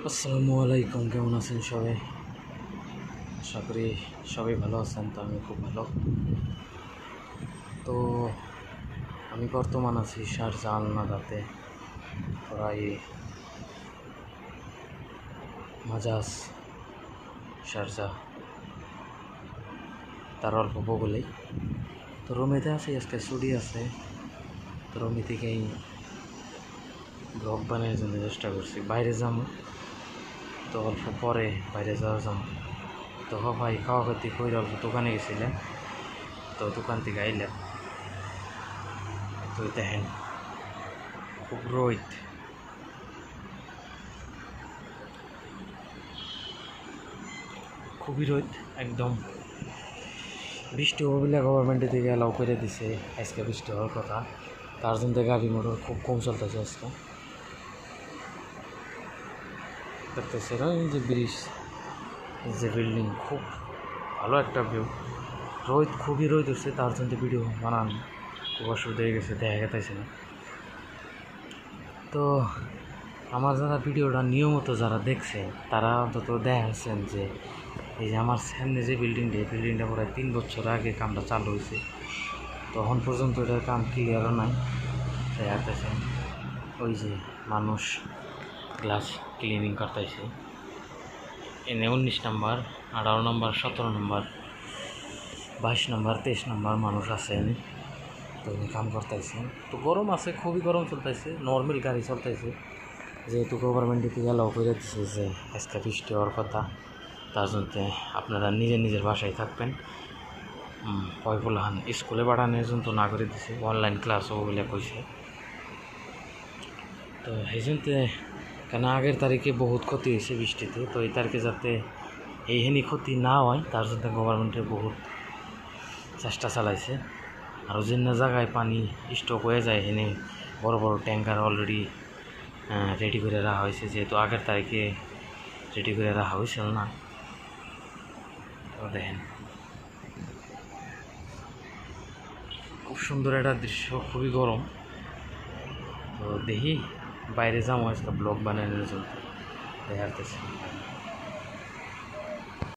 আসসালামু আলাইকুম, কেমন আছেন সবাই? আশা করি সবাই ভালো আছেন। তো আমি খুব ভালো। তো আমি বর্তমান আছি শারজা আলনাদাতে, প্রায় মাজাজ শারজা তার অল্প বগলেই। তো রুমেতে আছি, আজকে ছুটি আছে। তো রুমে থেকেই ব্লগ বানানোর জন্য চেষ্টা করছি। বাইরে যাবো, তো অল্প পরে বাইরে যাবো। তো ভাই খাওয়া খাতি করে অল্প দোকানে গেছিলেন, তো দোকান থেকে আইলাম। তো দেখেন খুব রোদ, খুবই রোদ একদম। বৃষ্টি হবে বলে গভর্নমেন্টের থেকে অ্যালাউ করে দিছে, আজকে বৃষ্টি হওয়ার কথা। তার জন্য গাড়ি মোটর খুব কম চলতেছে আজকে। দেখতেছে এই যে ব্রিজ, যে বিল্ডিং, খুব ভালো একটা ভিউ। রোদ, খুবই রোদ উঠছে, তার জন্য ভিডিও বানান খুব অসুবিধা হয়ে গেছে, দেখা গেতেছে না। তো আমার যারা ভিডিওটা নিয়মিত যারা দেখছে তারা অন্তত দেখাচ্ছেন যে এই যে আমার সামনে যে বিল্ডিংটা প্রায় 3 বছর আগে কামটা চালু হয়েছে, তখন পর্যন্ত এটার কাম ক্লিয়ারও নাই। দেখাতেছেন ওই যে মানুষ গ্লাস ক্লিনিং করতেছে, এনে 19 নম্বর, 18 নম্বর, 17 নম্বর, 22 নম্বর, 23 নম্বর মানুষ আছেন। তো কাম করতেছে। তো গরম আছে, খুবই গরম চলতেছে, নর্মাল গাড়ি চলতেছে, যেহেতু গভর্নমেন্টের থেকে অ্যালাউ করে দিচ্ছে যে আজকে বৃষ্টি হওয়ার কথা। তার জন্য আপনারা নিজের বাসায় থাকবেন। পয়ফুলহান স্কুলে পাঠানোর জন্য না করে দিছে, অনলাইন ক্লাসও বলে কইছে। তো এই জন্য কেন আগের তারিখে বহুত ক্ষতি হয়েছে বৃষ্টিতে, তো এই তারিখে যাতে এইখানি ক্ষতি না হয় তার জন্য গভর্নমেন্টের বহুত চেষ্টা চালাইছে। আর যে জায়গায় পানি স্টক হয়ে যায়, এখানে বড় বড় ট্যাঙ্কার অলরেডি রেডি করে রাখা হয়েছে, যেহেতু আগের তারিখে রেডি করে রাখা হয়েছিল না। তো দেখেন খুব সুন্দর একটা দৃশ্য, খুবই গরম। তো দেখি বাইরে যাবো আজকে ব্লগ বানানোর জন্য, দেখাতেছি।